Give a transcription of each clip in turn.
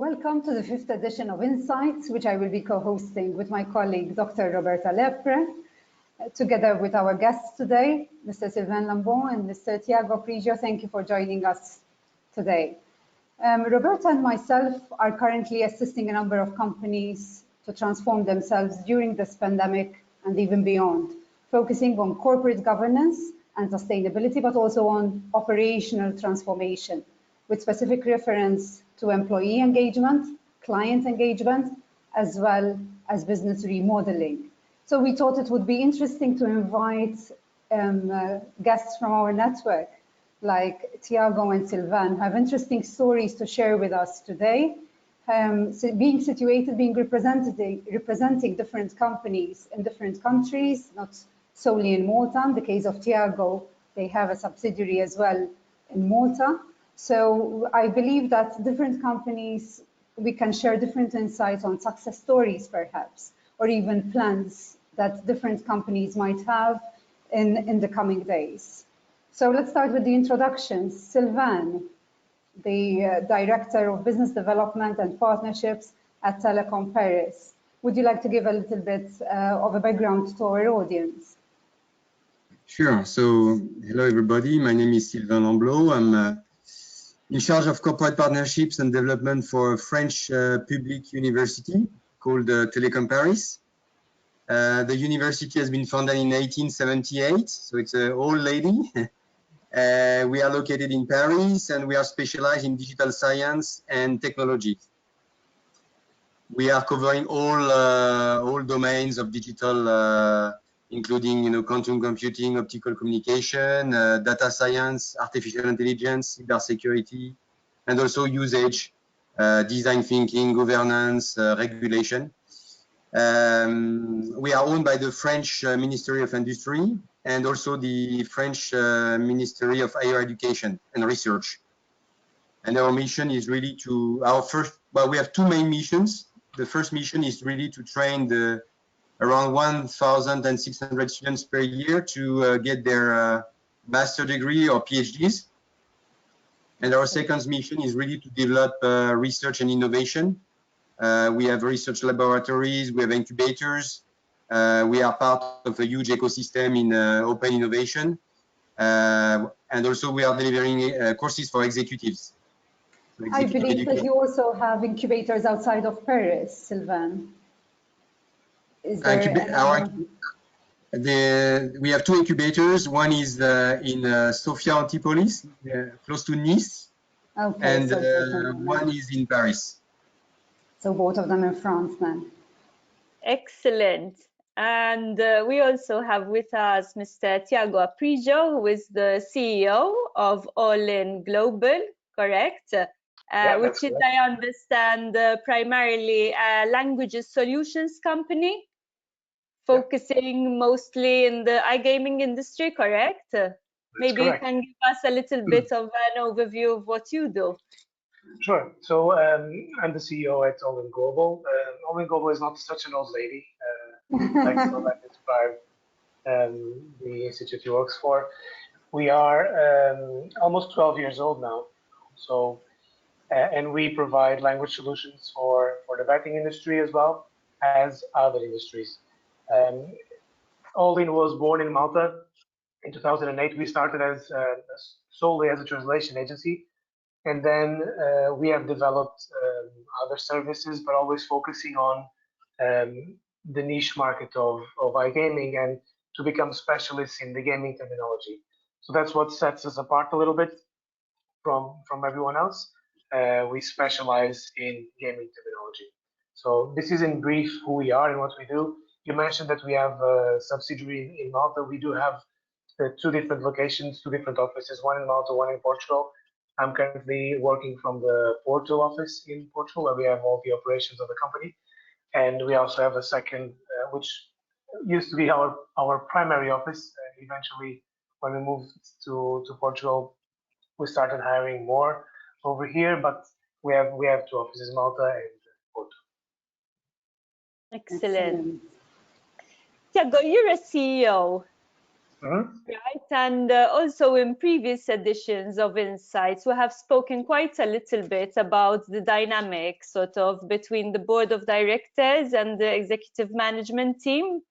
Welcome to the 5th edition of Insights, which I will be co-hosting with my colleague, Dr. Roberta Lepre, together with our guests today, Mr. Sylvain Lambon and Mr. Tiago Prigio. Thank you for joining us today. Roberta and myself are currently assisting a number of companies to transform themselves during this pandemic and even beyond, focusing on corporate governance and sustainability, but also on operational transformation, with specific reference to employee engagement, client engagement, as well as business remodeling. So we thought it would be interesting to invite guests from our network, like Tiago and Sylvain, who have interesting stories to share with us today, being representing different companies in different countries, not solely in Malta. In the case of Tiago, they have a subsidiary as well in Malta. So I believe that different companies, we can share different insights on success stories, perhaps, or even plans that different companies might have in the coming days. So let's start with the introductions. Sylvain, the Director of Business Development and Partnerships at Telecom Paris. Would you like to give a little bit of a background to our audience? Sure. So, hello everybody. My name is Sylvain Lamblot. I'm in charge of corporate partnerships and development for a French public university called Telecom Paris. The university has been founded in 1878, so it's an old lady. We are located in Paris and we are specialized in digital science and technology. We are covering all domains of digital, including quantum computing, optical communication, data science, artificial intelligence, cybersecurity, and also usage, design thinking, governance, regulation. We are owned by the French Ministry of Industry and also the French Ministry of Higher Education and Research. And our mission is really to, we have two main missions. The first mission is really to train around 1,600 students per year to get their master degree or PhDs. And our second mission is really to develop research and innovation. We have research laboratories, we have incubators, we are part of a huge ecosystem in open innovation, and also we are delivering courses for executives. I believe that you also have incubators outside of Paris, Sylvain. Is there we have two incubators. One is in Sofia Antipolis, close to Nice, okay, and so one is in Paris. So both of them in France then. Excellent. And we also have with us Mr. Tiago Prigio, who is the CEO of Aldine Global, correct? Yeah, which is, correct. I understand, primarily a languages solutions company, focusing mostly in the iGaming industry, correct? Maybe correct. You can give us a little bit of an overview of what you do. Sure. So I'm the CEO at Aldine Global. Aldine Global is not such an old lady, like Sylvain described the institute he works for. We are almost 12 years old now. So, and we provide language solutions for the betting industry as well as other industries. Aldine was born in Malta in 2008. We started as solely as a translation agency. And then we have developed other services, but always focusing on the niche market of iGaming and to become specialists in the gaming terminology. So that's what sets us apart a little bit from everyone else. We specialize in gaming terminology. So this is in brief who we are and what we do. You mentioned that we have a subsidiary in Malta. We do have two different locations, two different offices, one in Malta, one in Portugal. I'm currently working from the Porto office in Portugal, where we have all the operations of the company. And we also have a second, which used to be our primary office. Eventually, when we moved to Portugal, we started hiring more over here, but we have two offices, Malta and Porto. Excellent. Tiago, you're a CEO. Right, and also in previous editions of Insights, we have spoken quite a little bit about the dynamic sort of between the board of directors and the executive management team.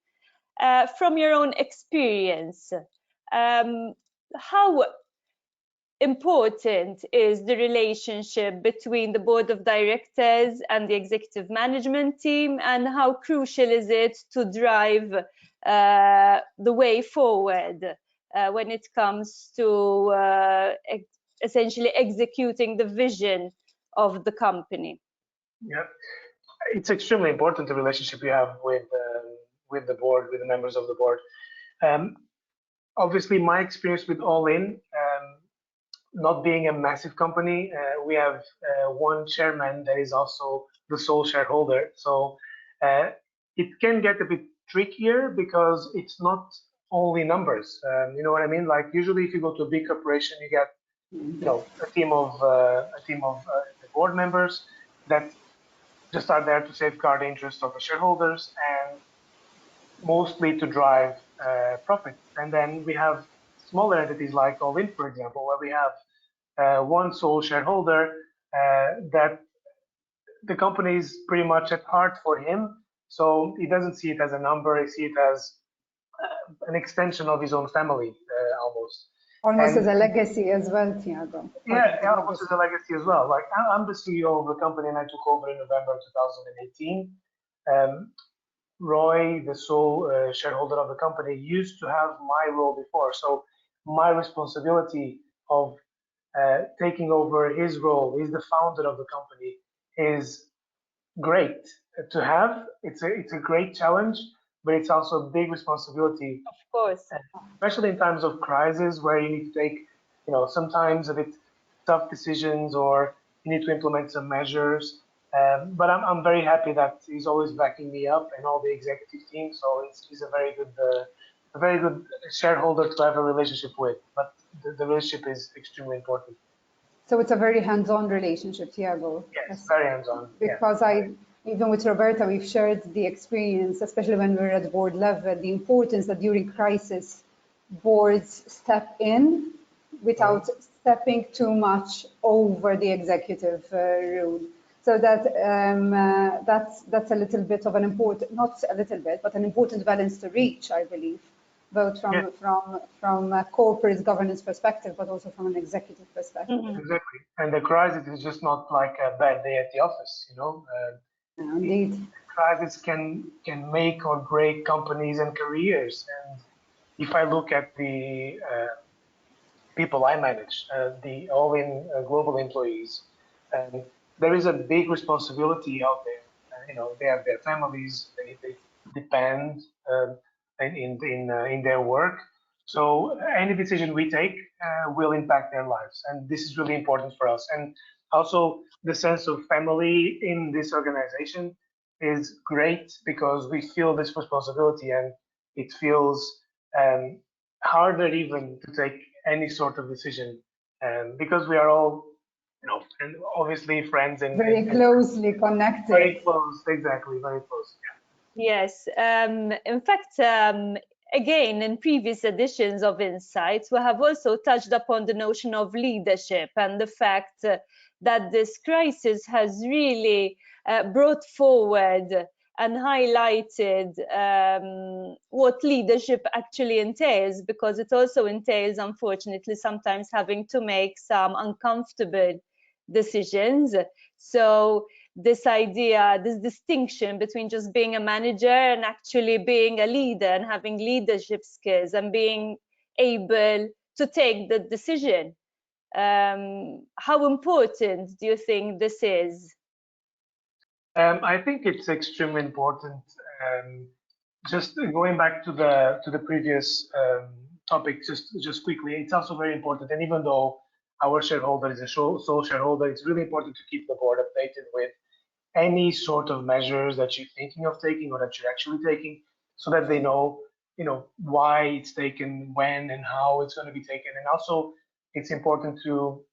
From your own experience, how important is the relationship between the board of directors and the executive management team, and how crucial is it to drive the way forward when it comes to essentially executing the vision of the company? Yeah, it's extremely important, the relationship you have with the board, with the members of the board. Obviously, my experience with Aldine, not being a massive company, we have one chairman that is also the sole shareholder. So it can get a bit trickier because it's not only numbers. You know what I mean? Like usually, if you go to a big corporation, you get a team of board members that just are there to safeguard the interests of the shareholders and mostly to drive profit. And then we have smaller entities like Aldine, for example, where we have one sole shareholder that the company is pretty much at heart for him. So he doesn't see it as a number, he sees it as an extension of his own family, almost. Almost as a legacy as well, Tiago. Yeah, almost as a legacy as well. Like I'm the CEO of the company and I took over in November 2018. Roy, the sole shareholder of the company, used to have my role before. So my responsibility of taking over his role, he's the founder of the company, is great to have. It's a great challenge, but it's also a big responsibility. Of course. Especially in times of crisis where you need to take, sometimes a bit tough decisions or you need to implement some measures. But I'm very happy that he's always backing me up and all the executive team. So he's a very good shareholder to have a relationship with. But the relationship is extremely important. So it's a very hands-on relationship, Tiago. Yes, very hands-on. Because even with Roberta, we've shared the experience, especially when we're at board level, the importance that during crisis, boards step in without stepping too much over the executive rule. So that's a little bit of an important, not a little bit, but an important balance to reach, I believe, both from a corporate governance perspective, but also from an executive perspective. Exactly. And the crisis is just not like a bad day at the office, Indeed. Crisis can make or break companies and careers. And if I look at the people I manage, the Aldine global employees, there is a big responsibility out there. They have their families, they depend in their work. So any decision we take will impact their lives, and this is really important for us. And also the sense of family in this organization is great because we feel this responsibility, and it feels harder even to take any sort of decision because we are all, and obviously friends and very closely connected. Very close, exactly, very close. Yeah. Yes. In fact, again, in previous editions of Insights, we have also touched upon the notion of leadership and the fact that this crisis has really brought forward and highlighted what leadership actually entails, because it also entails, unfortunately, sometimes having to make some uncomfortable decisions. So this idea, this distinction between just being a manager and actually being a leader and having leadership skills and being able to take the decision. How important do you think this is? I think it's extremely important. Just going back to the previous topic, just quickly, it's also very important. And even though our shareholder is a sole shareholder, it's really important to keep the board updated with any sort of measures that you're thinking of taking or that you're actually taking, so that they know, why it's taken, when and how it's going to be taken. And also, it's important to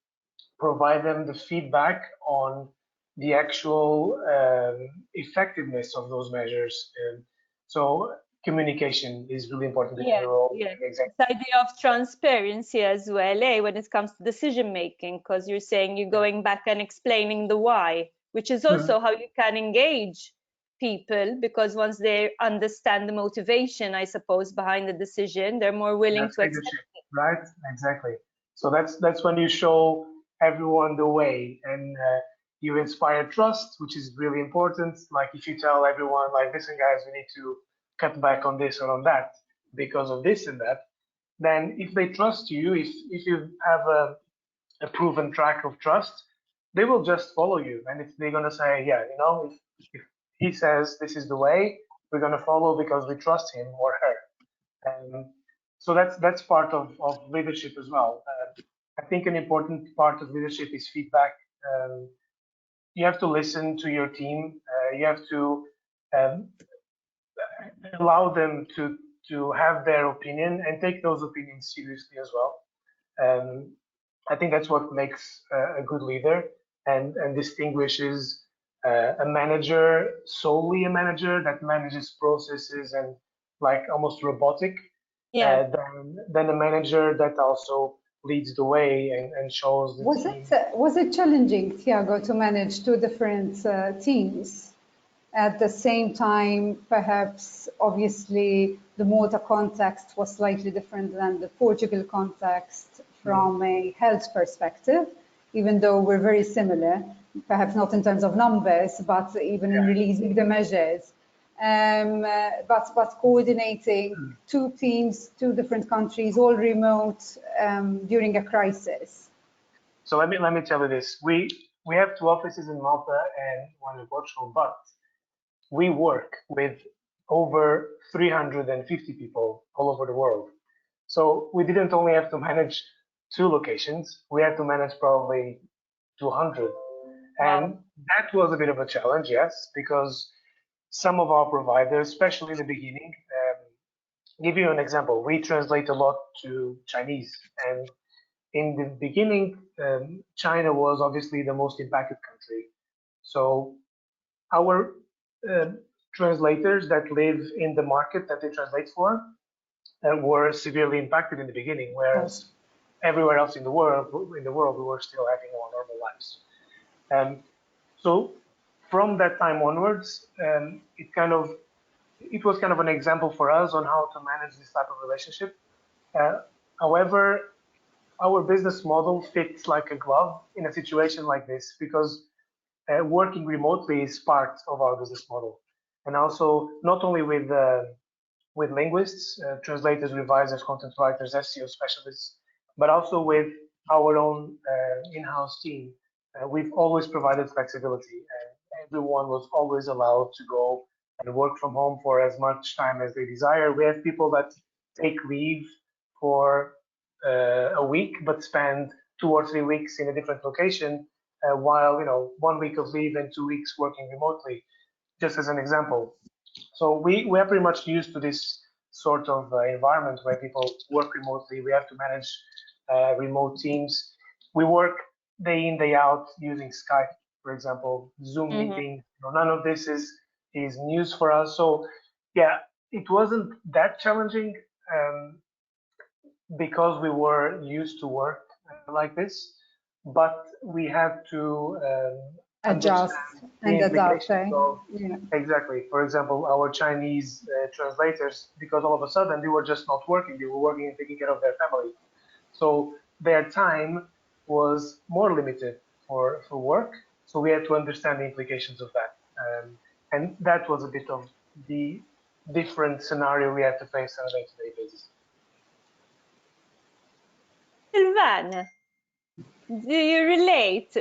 provide them the feedback on the actual effectiveness of those measures. So communication is really important in Yeah, your role. yeah. Exactly. This idea of transparency as well, when it comes to decision making, because you're saying you're going back and explaining the why, which is also how you can engage people, because once they understand the motivation, I suppose, behind the decision, they're more willing That's to accept it. right? Exactly. So that's when you show everyone the way, and you inspire trust, which is really important. Like if you tell everyone, like, listen, guys, we need to cut back on this or on that because of this and that, then if they trust you, if you have a proven track of trust, they will just follow you, and if they're gonna say, yeah, you know, if he says this is the way, we're gonna follow because we trust him or her. So that's part of leadership as well. I think an important part of leadership is feedback. You have to listen to your team. You have to um, allow them to have their opinion and take those opinions seriously as well. I think that's what makes a good leader and distinguishes a manager, solely a manager that manages processes and like almost robotic, Yeah. than a manager that also leads the way and shows the team. Was it challenging, Tiago, to manage two different teams at the same time? Perhaps, obviously, the Malta context was slightly different than the Portugal context from a health perspective, even though we're very similar, perhaps not in terms of numbers, but even in releasing the measures. But coordinating two teams, two different countries, all remote during a crisis. So let me tell you this: we have two offices in Malta and one in Portugal, but we work with over 350 people all over the world. So we didn't only have to manage two locations; we had to manage probably 200, and that was a bit of a challenge, yes, because some of our providers, especially in the beginning, give you an example. We translate a lot to Chinese, and in the beginning, China was obviously the most impacted country. So our translators that live in the market that they translate for were severely impacted in the beginning, whereas everywhere else in the world, we were still having our normal lives. So from that time onwards, it was kind of an example for us on how to manage this type of relationship. However, our business model fits like a glove in a situation like this because working remotely is part of our business model, and also not only with linguists, translators, revisers, content writers, SEO specialists, but also with our own in-house team. We've always provided flexibility, and everyone was always allowed to go and work from home for as much time as they desire. We have people that take leave for a week, but spend 2 or 3 weeks in a different location, while 1 week of leave and 2 weeks working remotely, just as an example. So we are pretty much used to this sort of environment where people work remotely. We have to manage remote teams. We work day in, day out using Skype, for example, Zoom meetings. None of this is news for us. So yeah, it wasn't that challenging because we were used to work like this, but we had to adjust and adapt. Exactly. For example, our Chinese translators, because all of a sudden they were just not working, they were working and taking care of their family. So their time was more limited for work. So we had to understand the implications of that. And that was a bit of the different scenario we had to face on a day-to-day basis. Sylvain, do you relate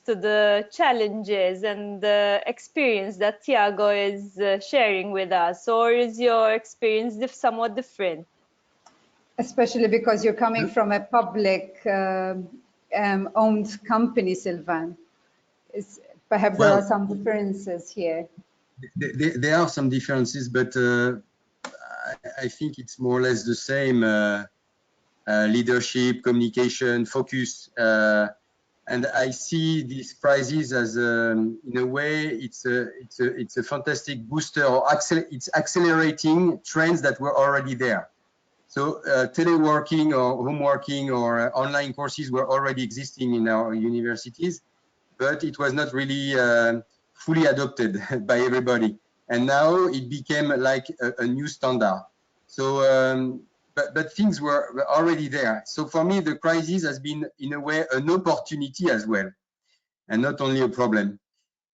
to the challenges and the experience that Tiago is sharing with us, or is your experience somewhat different? Especially because you're coming from a public owned company, Sylvain. Perhaps there are some differences here. There are some differences, but I think it's more or less the same. Leadership, communication, focus. And I see this crisis as, in a way, it's a fantastic booster, or it's accelerating trends that were already there. So teleworking or home working or online courses were already existing in our universities, but it was not really fully adopted by everybody. And now it became like a new standard. So, but things were already there. So for me, the crisis has been, in a way, an opportunity as well, and not only a problem.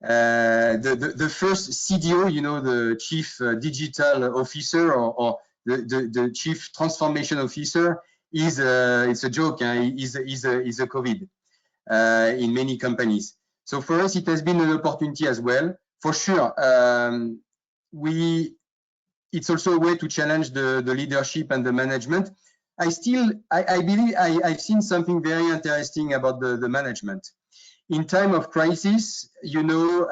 The first CDO, you know, the Chief Digital Officer, or the Chief Transformation Officer, is it's a joke. Is a COVID in many companies. So for us, it has been an opportunity as well, for sure. It's also a way to challenge the leadership and the management. I believe I've seen something very interesting about the management. In time of crisis, you know,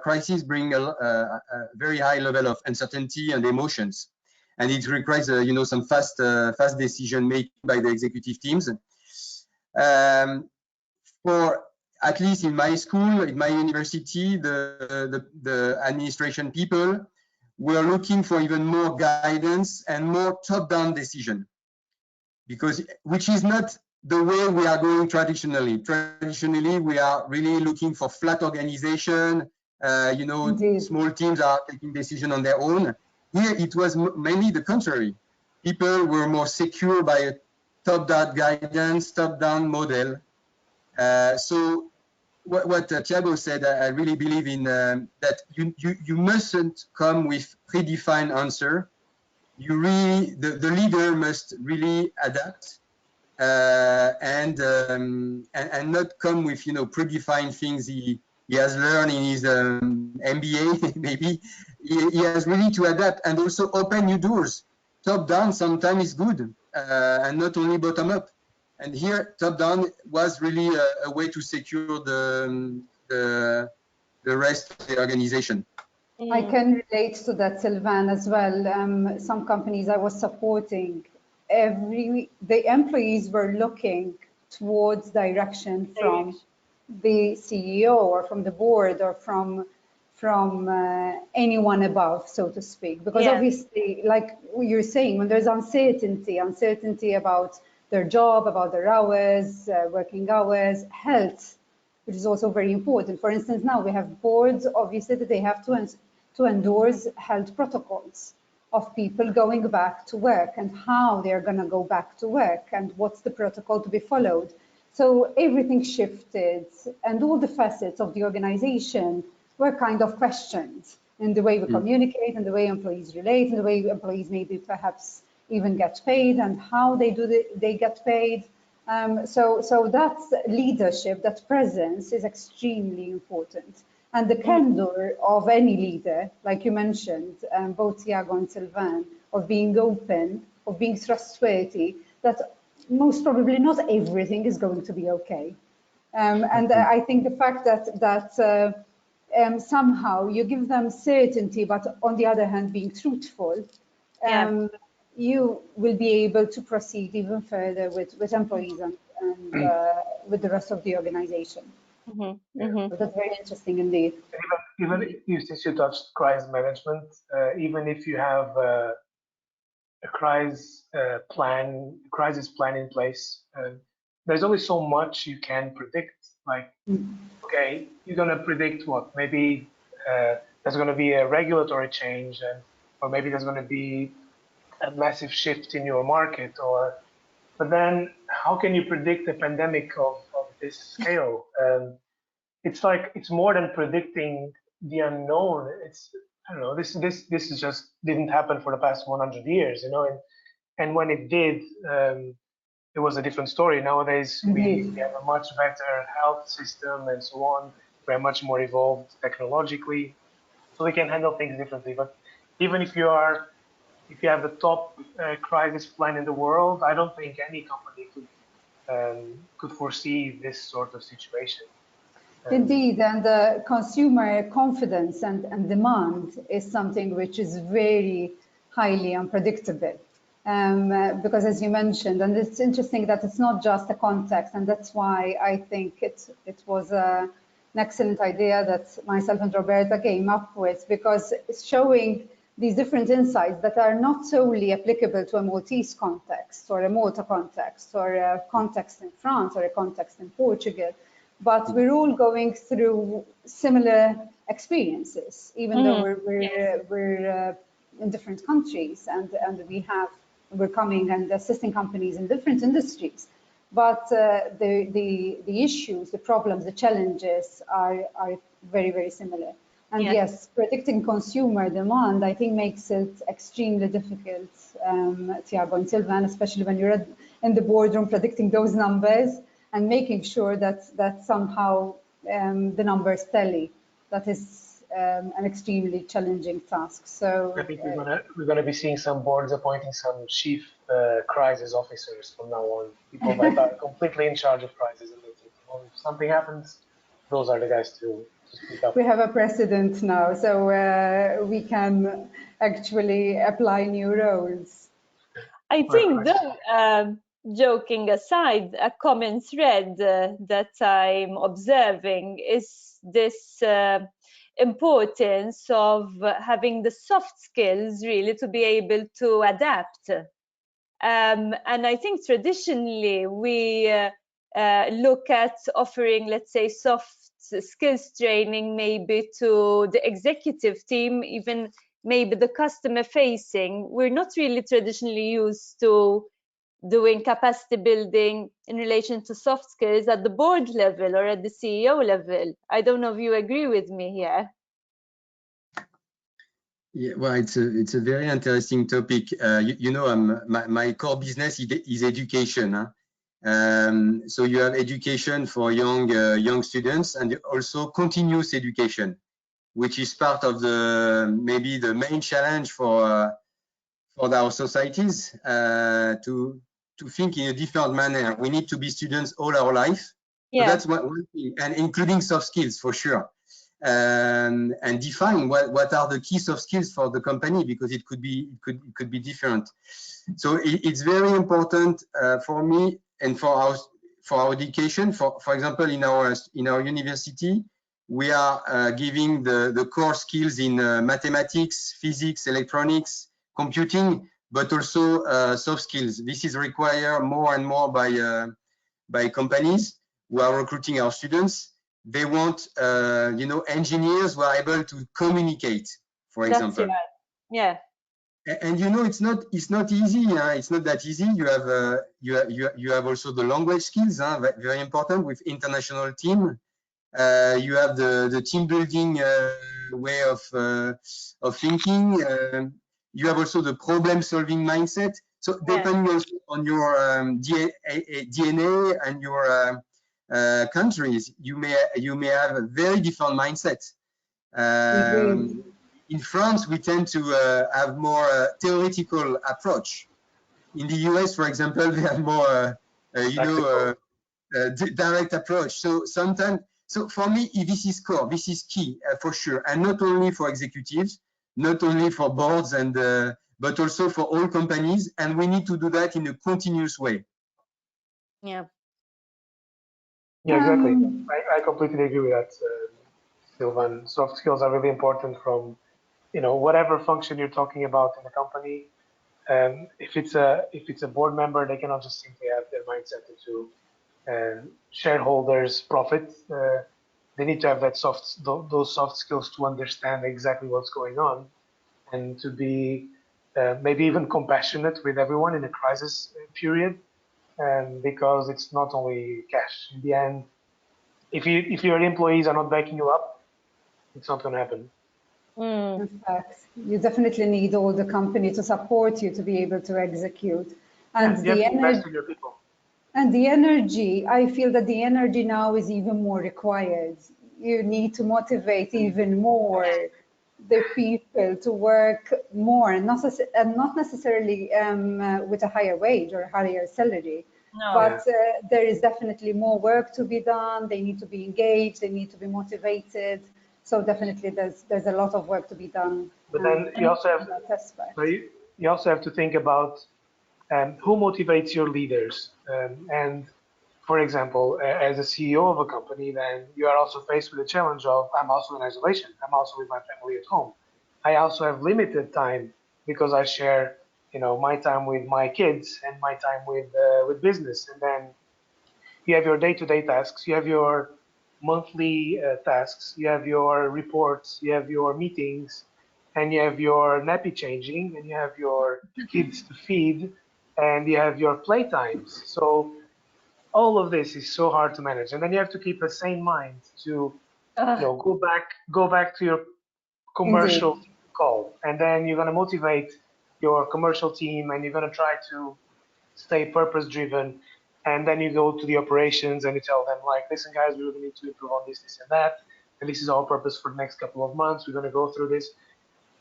crisis bring a very high level of uncertainty and emotions, and it requires, you know, some fast decision making by the executive teams. For at least in my school, in my university, the administration people were looking for even more guidance and more top-down decision, because which is not the way we are going traditionally. Traditionally, we are really looking for flat organization. You know, Indeed. Small teams are taking decision on their own. Here, it was mainly the contrary. People were more secure by a top-down guidance, top-down model. So what Thiago said, I really believe in that you mustn't come with predefined answer. You really, the leader must really adapt and not come with, you know, predefined things he has learned in his MBA. Maybe he has really to adapt and also open new doors. Top down sometimes is good, and not only bottom up. And here, top down was really a way to secure the rest of the organization. I can relate to that, Sylvain, as well. Some companies I was supporting, the employees were looking towards direction from the CEO or from the board or from anyone above, so to speak. Because obviously, like you're saying, when there's uncertainty about their job, about their hours, working hours, health, which is also very important. For instance, now we have boards, obviously, that they have to endorse health protocols of people going back to work and how they're going to go back to work and what's the protocol to be followed. So everything shifted, and all the facets of the organization were kind of questioned in the way we communicate, and the way employees relate, and the way employees maybe perhaps even get paid, and how they get paid. So that leadership, that presence is extremely important. And the candor of any leader, like you mentioned, both Thiago and Sylvain, of being open, of being trustworthy, that most probably not everything is going to be okay. And I think the fact that somehow you give them certainty, but on the other hand, being truthful, you will be able to proceed even further with employees and with the rest of the organization. So that's very interesting indeed. Even since you touched crisis management, even if you have a crisis plan in place, there's only so much you can predict. Like, okay, you're gonna predict what? Maybe there's gonna be a regulatory change, or maybe there's gonna be a massive shift in your market, but then how can you predict a pandemic of this scale? It's like, it's more than predicting the unknown. It's, I don't know, this is just didn't happen for the past 100 years, you know, and when it did, it was a different story. Nowadays, we have a much better health system and so on. We're much more evolved technologically, so we can handle things differently. But even if you have the top crisis plan in the world, I don't think any company could foresee this sort of situation. Indeed, and consumer confidence and demand is something which is very highly unpredictable. because as you mentioned, and it's interesting that it's not just a context, and that's why I think it was an excellent idea that myself and Roberta came up with, because it's showing these different insights that are not solely applicable to a Maltese context or a Malta context or a context in France or a context in Portugal, but we're all going through similar experiences, even though we're in different countries, and we're coming and assisting companies in different industries. But the issues, the problems, the challenges are very, very similar. And yes, predicting consumer demand, I think, makes it extremely difficult, Tiago and Sylvain, especially when you're in the boardroom predicting those numbers and making sure that somehow the numbers tally. That is an extremely challenging task. So I think we're gonna be seeing some boards appointing some chief crisis officers from now on. People that are completely in charge of crisis, and if something happens, those are the guys to speak up. We have a precedent now, so we can actually apply new roles. I think, though, joking aside, a common thread that I'm observing is this importance of having the soft skills really to be able to adapt. And I think traditionally we look at offering, let's say, soft skills training maybe to the executive team, even maybe the customer facing. We're not really traditionally used to doing capacity building in relation to soft skills at the board level or at the CEO level. I don't know if you agree with me here. Yeah, well, it's a very interesting topic. You know, my core business is education. Huh? So you have education for young students, and also continuous education, which is part of maybe the main challenge for our societies to think in a different manner. We need to be students all our life. Yeah. So that's one thing, and including soft skills for sure. And define what are the key soft skills for the company, because it could be different. So it's very important for me and for our education. For example, in our university, we are giving the core skills in mathematics, physics, electronics, computing, but also soft skills. This is required more and more by companies who are recruiting our students. They want, you know, engineers who are able to communicate, for example. That's right. Yeah. And you know, it's not easy. It's not that easy. You have also the language skills, very important with international team. You have the team building way of thinking. You have also the problem solving mindset. So depending also on your DNA and your countries, you may have a very different mindset. In France, we tend to have more theoretical approach. In the US, for example, they have more, you know, direct approach. So sometimes, so for me, this is core, this is key for sure, and not only for executives, not only for boards, and but also for all companies, and we need to do that in a continuous way. Yeah. Yeah, exactly. I completely agree with that, Sylvain. Soft skills are really important from, you know, whatever function you're talking about in the company. If it's a board member, they cannot just simply have their mindset into shareholders' profit. They need to have those soft skills to understand exactly what's going on, and to be maybe even compassionate with everyone in a crisis period. Because it's not only cash. In the end, if your employees are not backing you up, it's not going to happen. In fact, you definitely need all the company to support you to be able to execute. And you have to invest in your people. And the energy, I feel that the energy now is even more required. You need to motivate even more the people to work more, and not necessarily with a higher wage or a higher salary. No, but there is definitely more work to be done. They need to be engaged. They need to be motivated. So definitely, there's a lot of work to be done. But then you also have you also have to think about Who motivates your leaders? And for example, as a CEO of a company, then you are also faced with the challenge of, I'm also in isolation. I'm also with my family at home. I also have limited time because I share, my time with my kids and my time with business. And then you have your day-to-day tasks, you have your monthly tasks, you have your reports, you have your meetings, and you have your nappy changing, and you have your kids to feed, and you have your playtimes. So all of this is so hard to manage, and then you have to keep a sane mind to go back to your commercial Indeed. call, and then you're going to motivate your commercial team, and you're going to try to stay purpose driven, and then you go to the operations and you tell them, like, listen guys, we really need to improve on this and that, and this is our purpose for the next couple of months, we're going to go through this.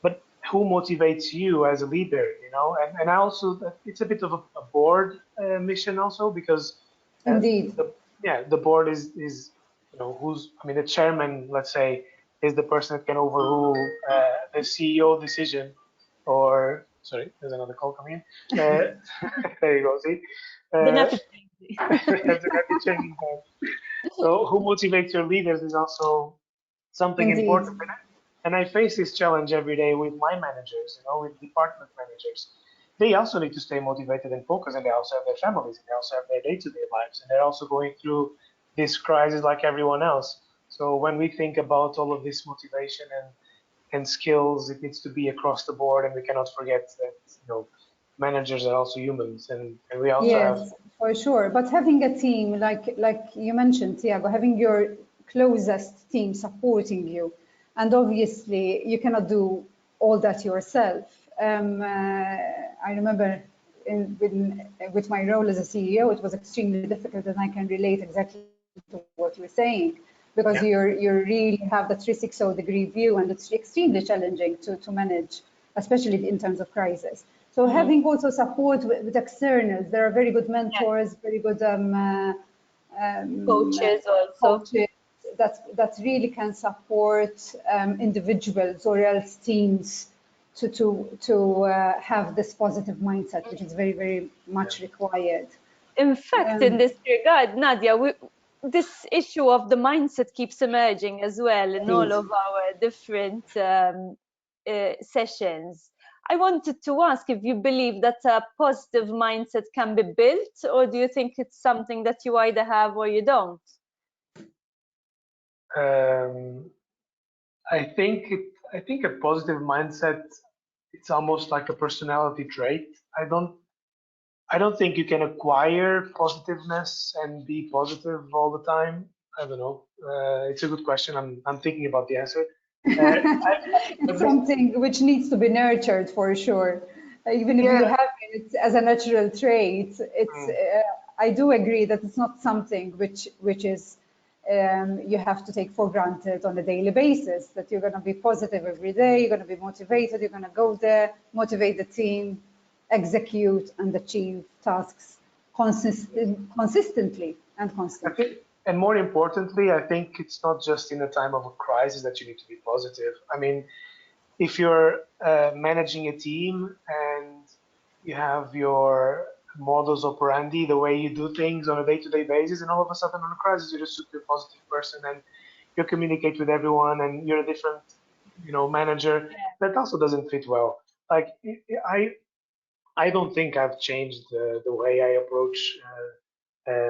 But who motivates you as a leader, and I also, it's a bit of a board mission also, because Indeed. the board is the chairman, let's say, is the person that can overrule the CEO decision, or sorry, there's another call coming in. There you go, see. The nappy That's a happy changing time. So who motivates your leaders is also something Indeed. important. And I face this challenge every day with my managers, with department managers. They also need to stay motivated and focused, and they also have their families, and they also have their day-to-day lives, and they're also going through this crisis like everyone else. So when we think about all of this motivation and skills, it needs to be across the board, and we cannot forget that managers are also humans, and we also have. Yes, for sure. But having a team, like you mentioned, Tiago, having your closest team supporting you, and obviously you cannot do all that yourself. I remember with my role as a CEO, it was extremely difficult, and I can relate exactly to what you're saying, because you really have that 360-degree view, and it's extremely challenging to manage, especially in terms of crisis. So having also support with externals, there are very good mentors, very good coaches also. coaches that really can support individuals or else teams to have this positive mindset, which is very, very much required. In fact, in this regard, Nadia, this issue of the mindset keeps emerging as well in all of our different sessions. I wanted to ask if you believe that a positive mindset can be built, or do you think it's something that you either have or you don't? I think a positive mindset, it's almost like a personality trait. I don't think you can acquire positiveness and be positive all the time. I don't know. It's a good question. I'm thinking about the answer. It's something which needs to be nurtured for sure. Even if you have it as a natural trait, it's. I do agree that it's not something which is you have to take for granted on a daily basis. That you're going to be positive every day. You're going to be motivated. You're going to go there, motivate the team, execute and achieve tasks consistently and constantly. And more importantly, I think it's not just in a time of a crisis that you need to be positive. I mean, if you're managing a team and you have your modus operandi, the way you do things on a day-to-day basis, and all of a sudden on a crisis, you're a super positive person and you communicate with everyone and you're a different, manager, that also doesn't fit well. Like, I don't think I've changed the way I approach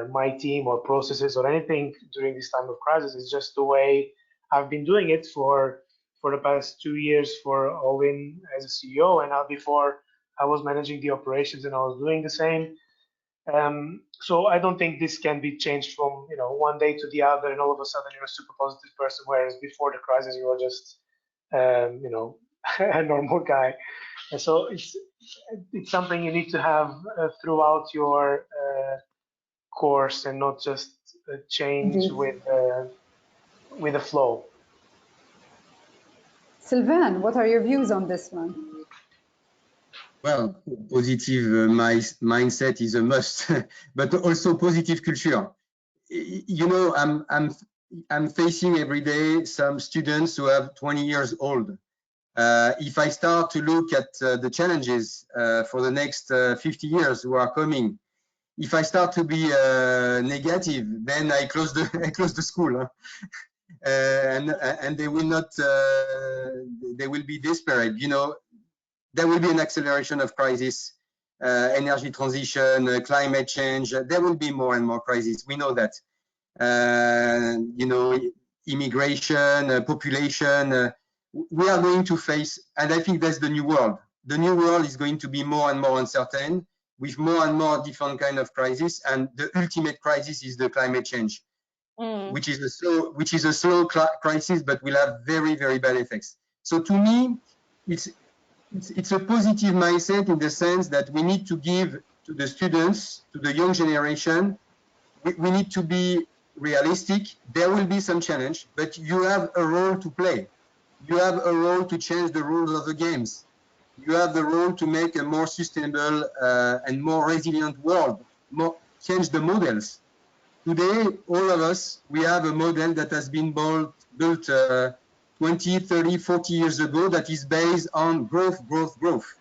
my team or processes or anything during this time of crisis. It's just the way I've been doing it for the past 2 years for Aldine as a CEO, and now before I was managing the operations and I was doing the same. So I don't think this can be changed from one day to the other, and all of a sudden you're a super positive person, whereas before the crisis you were just a normal guy. And so it's something you need to have throughout your course, and not just change with the flow. Sylvain, what are your views on this one? Well, positive mindset is a must, but also positive culture. I'm facing every day some students who have 20 years old. If I start to look at the challenges for the next 50 years who are coming, if I start to be negative, then I close the I close the school, huh? And they will not. They will be desperate. You know, there will be an acceleration of crisis, energy transition, climate change. There will be more and more crises. We know that. You know, immigration, population. We are going to face, and I think that's the new world. The new world is going to be more and more uncertain, with more and more different kind of crises, and the ultimate crisis is the climate change, which is a slow crisis, but will have very, very bad effects. So to me, it's a positive mindset in the sense that we need to give to the students, to the young generation, we need to be realistic. There will be some challenge, but you have a role to play. You have a role to change the rules of the games. You have the role to make a more sustainable and more resilient world, change the models. Today, all of us, we have a model that has been built 20, 30, 40 years ago that is based on growth, growth, growth.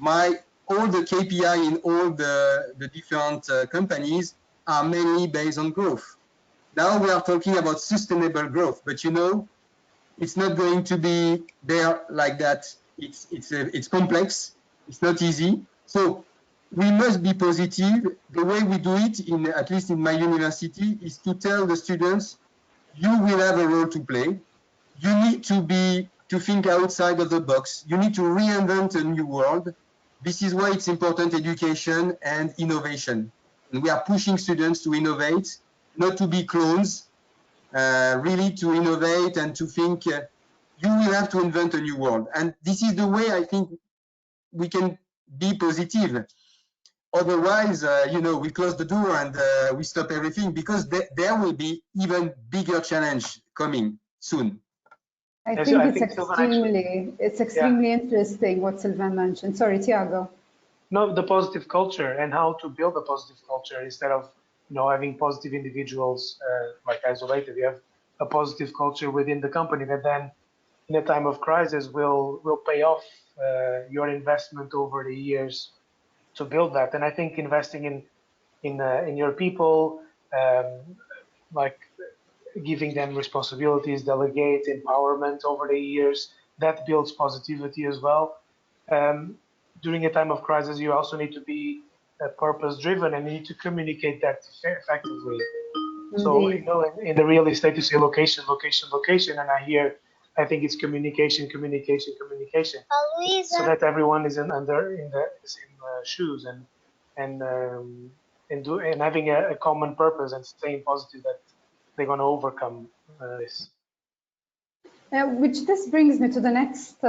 All the KPI in all the different companies are mainly based on growth. Now we are talking about sustainable growth, but you know, it's not going to be there like that. It's complex. It's not easy. So we must be positive. The way we do it, at least in my university, is to tell the students, you will have a role to play. You need to think outside of the box. You need to reinvent a new world. This is why it's important, education and innovation. And we are pushing students to innovate, not to be clones, really to innovate and to think you will have to invent a new world. And this is the way I think we can be positive. Otherwise, you know, we close the door and we stop everything, because there will be even bigger challenge coming soon. I think it's extremely interesting what Sylvain mentioned. Sorry, Tiago. No, the positive culture and how to build a positive culture instead of, you know, having positive individuals like isolated. You have a positive culture within the company that then, in a time of crisis, will pay off your investment over the years to build that. And I think investing in your people, like giving them responsibilities, delegate, empowerment over the years, that builds positivity as well. During a time of crisis, you also need to be purpose-driven and you need to communicate that effectively. Indeed. So, you know, in the real estate, you say location, location, location, and I think it's communication, communication, communication, so that everyone is in the same shoes and having a common purpose and staying positive that they're going to overcome this. Which this brings me to the next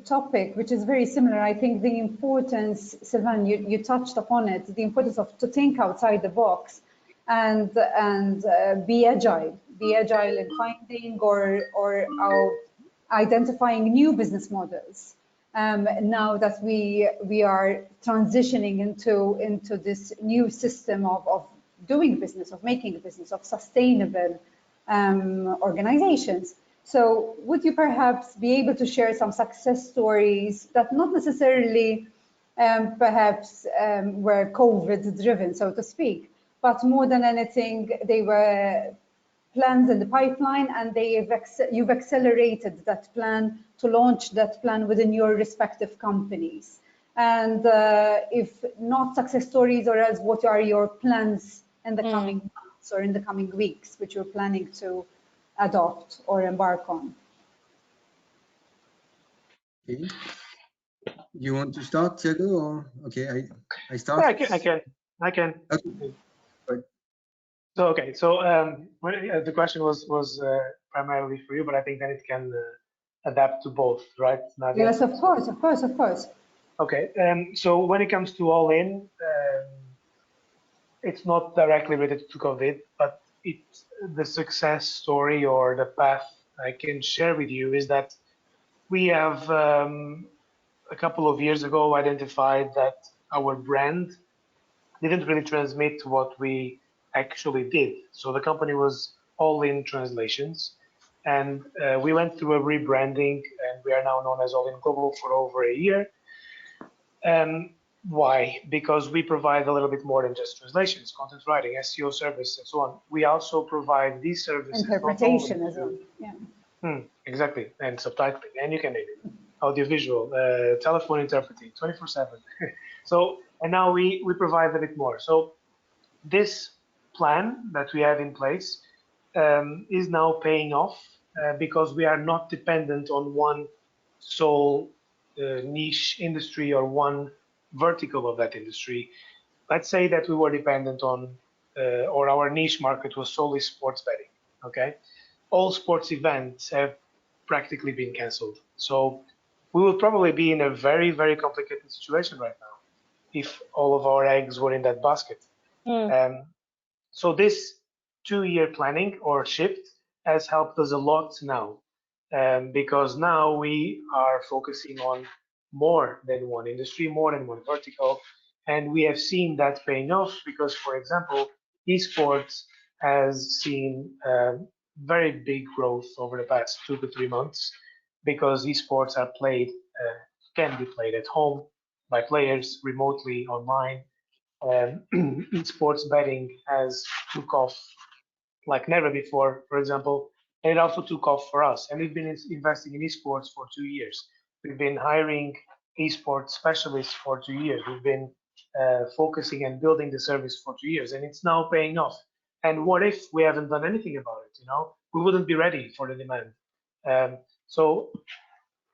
topic, which is very similar. I think the importance, Sylvain, you touched upon it, the importance of to think outside the box and be agile in finding or identifying new business models. Now that we are transitioning into this new system of doing business, of making business, of sustainable organizations. So would you perhaps be able to share some success stories that not necessarily perhaps were COVID driven, so to speak, but more than anything, they were plans in the pipeline and you've accelerated that plan to launch that plan within your respective companies? And if not success stories, or else what are your plans in the coming months or in the coming weeks, which you're planning to adopt or embark on? Okay. You want to start, Tiago, or okay, I start? Yeah, I can. Okay. Right. So the question was primarily for you, but I think that it can adapt to both, right, Nadia? Yes, of course. Okay, so when it comes to Aldine, it's not directly related to COVID, but it's the success story or the path I can share with you is that we have a couple of years ago identified that our brand didn't really transmit what we actually did. So the company was Aldine Translations, And we went through a rebranding, and we are now known as Aldine Global for over a year. Why? Because we provide a little bit more than just translations, content writing, SEO service, and so on. We also provide these services. Interpretation as well. Yeah. Exactly, and subtitling, and you can name it. Audiovisual, telephone interpreting, 24/7. So, and now we provide a bit more. So this plan that we have in place is now paying off because we are not dependent on one sole niche industry or one vertical of that industry. Let's say that we were dependent on, or our niche market was solely sports betting, okay? All sports events have practically been canceled. So we will probably be in a very, very complicated situation right now if all of our eggs were in that basket. So this 2-year planning or shift has helped us a lot now, because now we are focusing on more than one industry, more than one vertical, and we have seen that paying off because, for example, esports has seen very big growth over the past 2 to 3 months because esports are played, can be played at home by players remotely online. Esports betting has took off like never before, for example, and it also took off for us. And we've been investing in esports for 2 years. We've been hiring esports specialists for 2 years. We've been focusing and building the service for 2 years, and it's now paying off. And what if we haven't done anything about it? You know, we wouldn't be ready for the demand. So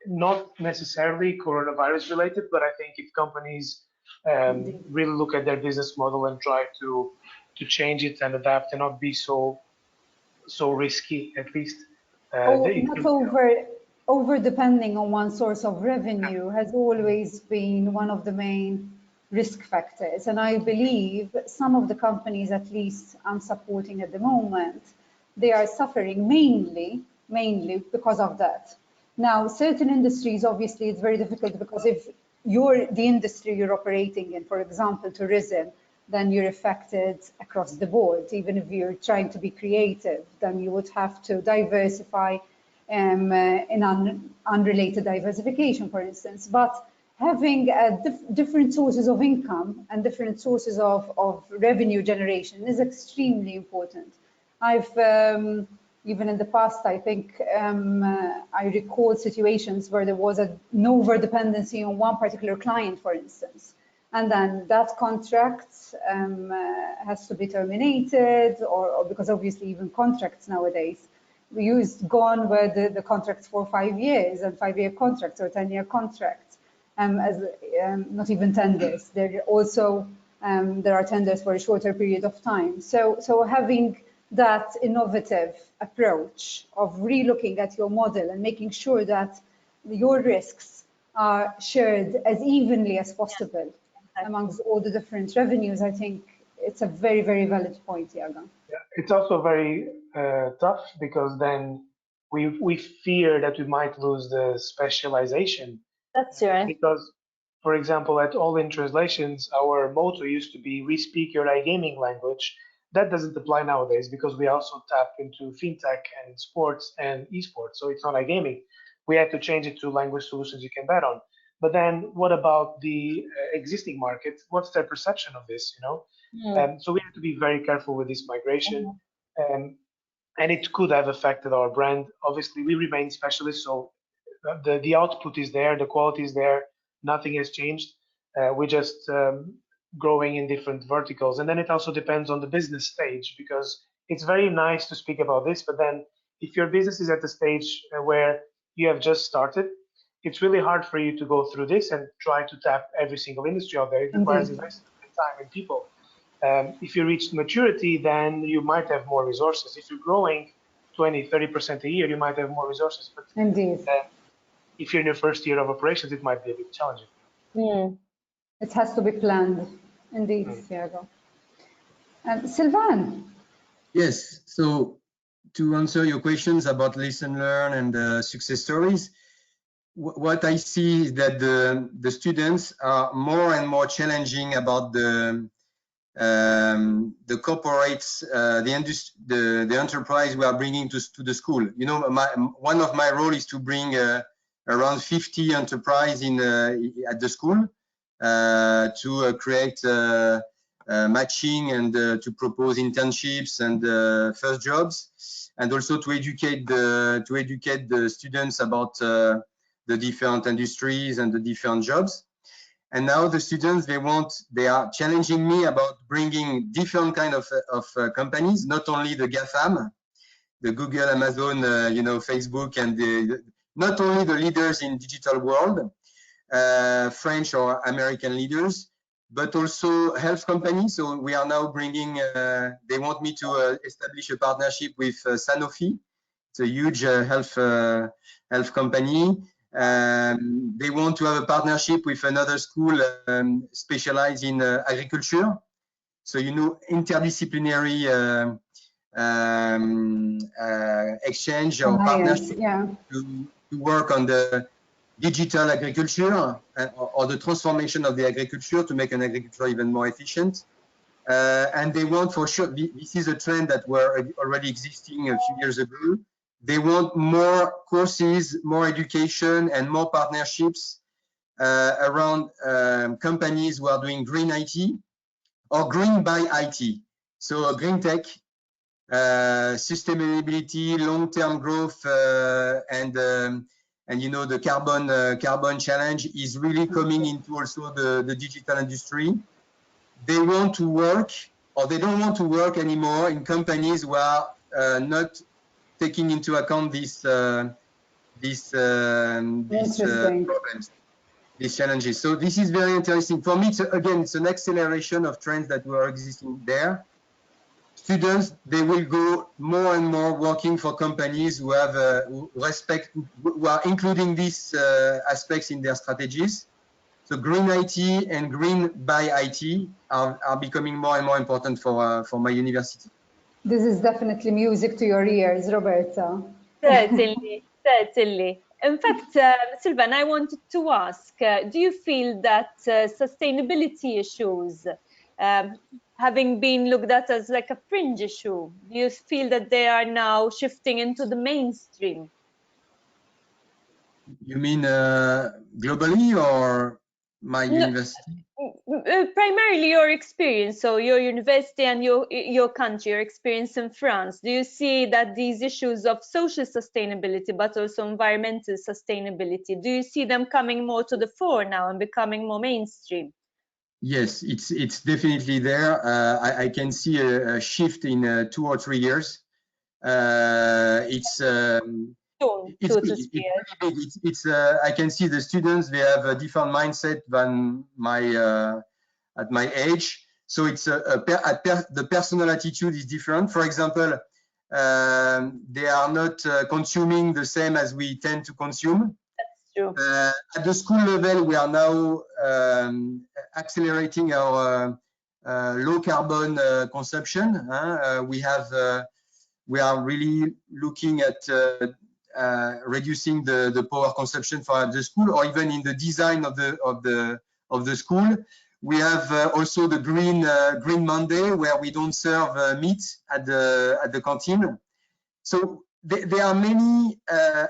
not necessarily coronavirus related, but I think if companies really look at their business model and try to change it and adapt and not be so risky, at least. Not over depending on one source of revenue has always been one of the main risk factors. And I believe some of the companies, at least I'm supporting at the moment, they are suffering mainly because of that. Now, certain industries, obviously, it's very difficult because if you're the industry you're operating in, for example, tourism, then you're affected across the board. Even if you're trying to be creative, then you would have to diversify in unrelated diversification, for instance. But having different sources of income and different sources of revenue generation is extremely important. I've even in the past, I think I recall situations where there was an over-dependency on one particular client, for instance. And then that contract has to be terminated, or because obviously even contracts nowadays, we used gone where the contracts for 5 years and 5-year contracts or 10-year contracts, not even tenders. There also there are tenders for a shorter period of time. So having that innovative approach of relooking at your model and making sure that your risks are shared as evenly as possible amongst all the different revenues, I think it's a very, very valid point, Iago. Yeah, it's also very tough because then we fear that we might lose the specialization. That's right. Because, for example, at Aldine Translations, our motto used to be, we speak your iGaming language. That doesn't apply nowadays because we also tap into fintech and sports and esports. So it's not iGaming. We had to change it to language solutions you can bet on. But then what about the existing market? What's their perception of this, you know? So we have to be very careful with this migration. And it could have affected our brand. Obviously, we remain specialists, so the output is there, the quality is there, nothing has changed. We're just growing in different verticals. And then it also depends on the business stage, because it's very nice to speak about this, but then if your business is at the stage where you have just started, it's really hard for you to go through this and try to tap every single industry out there. It requires investment and time in people. If you reach maturity, then you might have more resources. If you're growing 20, 30% a year, you might have more resources. But indeed, if you're in your first year of operations, it might be a bit challenging. It has to be planned, indeed, Iago. Sylvain. Yes, so to answer your questions about lesson learned and success stories, what I see is that the students are more and more challenging about the the corporates, the enterprise we are bringing to the school. You know, one of my role is to bring around 50 enterprise at the school to create matching and to propose internships and first jobs, and also to educate the students about the different industries and the different jobs. And now the students, they are challenging me about bringing different kind of companies, not only the GAFAM, the Google, Amazon, you know, Facebook, and not only the leaders in digital world, French or American leaders, but also health companies. So we are now bringing, they want me to establish a partnership with Sanofi. It's a huge health company. They want to have a partnership with another school specialized in agriculture. So, you know, interdisciplinary exchange or partnership to work on the digital agriculture or the transformation of the agriculture to make an agriculture even more efficient. And they want, for sure, this is a trend that were already existing a few years ago. They want more courses, more education, and more partnerships around companies who are doing green IT or green by IT. So green tech, sustainability, long-term growth, and you know, the carbon challenge is really coming into also the digital industry. They want to work, or they don't want to work anymore in companies who are not taking into account these problems, these challenges. So this is very interesting for me. Again, it's an acceleration of trends that were existing there. Students, they will go more and more working for companies who have who are including these aspects in their strategies. So green IT and green by IT are becoming more and more important for my university. This is definitely music to your ears, Roberta. Certainly, certainly. In fact, Sylvan, I wanted to ask, do you feel that sustainability issues, having been looked at as like a fringe issue, do you feel that they are now shifting into the mainstream? You mean globally or my university? Primarily your experience, so your university and your country, your experience in France. Do you see that these issues of social sustainability, but also environmental sustainability, do you see them coming more to the fore now and becoming more mainstream? Yes, it's definitely there. I can see a shift in 2 or 3 years. It's I can see the students, they have a different mindset than at my age. So it's the personal attitude is different. For example, they are not consuming the same as we tend to consume. That's true. At the school level, we are now accelerating our low carbon consumption. We are really looking at reducing the power consumption for the school, or even in the design of the school. We have also the Green Monday, where we don't serve meat at the canteen. So there are many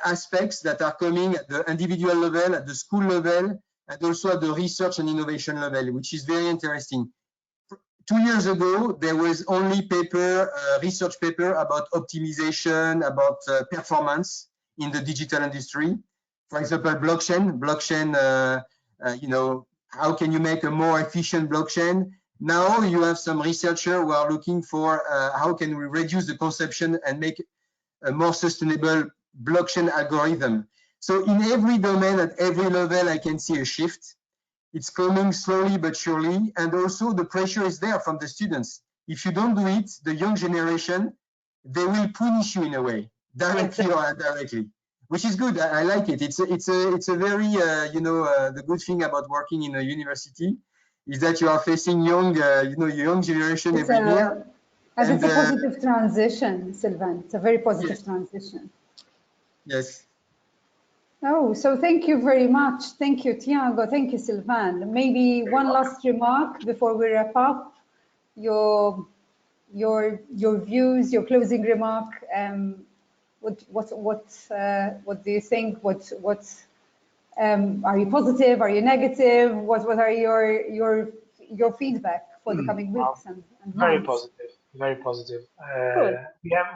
aspects that are coming at the individual level, at the school level, and also at the research and innovation level, which is very interesting. 2 years ago, there was only research paper about optimization, about performance in the digital industry. For example, blockchain, you know, how can you make a more efficient blockchain? Now you have some researchers who are looking for how can we reduce the consumption and make a more sustainable blockchain algorithm. So in every domain, at every level, I can see a shift. It's coming slowly but surely, and also the pressure is there from the students. If you don't do it, the young generation, they will punish you in a way, directly or indirectly, which is good. I like it. It's a very you know, the good thing about working in a university is that you are facing young you know, young generation every year. And it's a positive transition, Sylvain. It's a very positive transition. Yes. Oh, so thank you very much. Thank you, Tiago. Thank you, Sylvain. Maybe one last remark before we wrap up. your views, your closing remark. What do you think? Are you positive? Are you negative? What are your feedback for the coming weeks and very months? positive, very positive. Cool.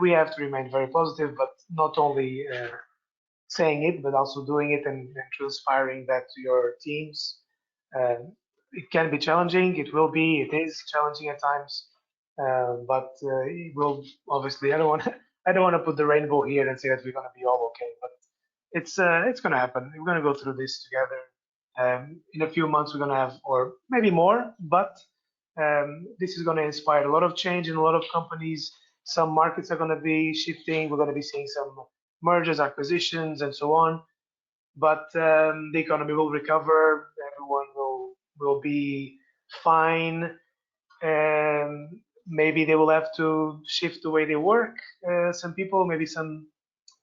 We have to remain very positive, but not only saying it, but also doing it and transpiring that to your teams. It can be challenging. It will be. It is challenging at times, but it will obviously. I don't want to put the rainbow here and say that we're going to be all okay, but it's going to happen. We're going to go through this together. In a few months, we're going to have, or maybe more, but this is going to inspire a lot of change in a lot of companies. Some markets are going to be shifting. We're going to be seeing some mergers, acquisitions, and so on. But the economy will recover. Everyone will be fine. Maybe they will have to shift the way they work. Some people, maybe some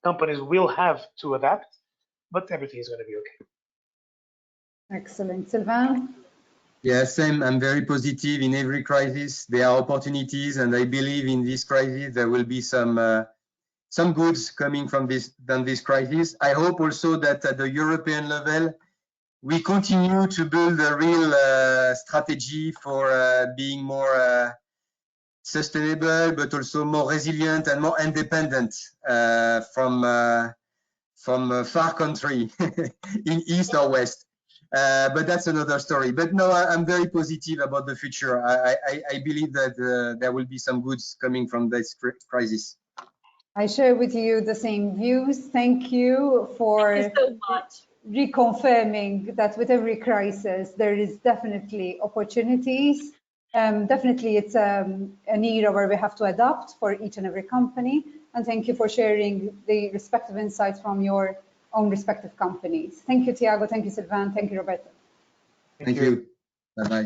companies will have to adapt, but everything is going to be okay. Excellent. Sylvain? Yeah, same. I'm very positive. In every crisis, there are opportunities, and I believe in this crisis there will be some goods coming from this crisis. I hope also that at the European level, we continue to build a real strategy for being more sustainable, but also more resilient and more independent from far country in East or West. But that's another story. But no, I'm very positive about the future. I believe that there will be some goods coming from this crisis. I share with you the same views. Thank you for so much. Reconfirming that with every crisis, there is definitely opportunities. Definitely it's an era where we have to adapt for each and every company. And thank you for sharing the respective insights from your own respective companies. Thank you, Tiago. Thank you, Sylvain. Thank you, Roberto. Thank you. Bye-bye.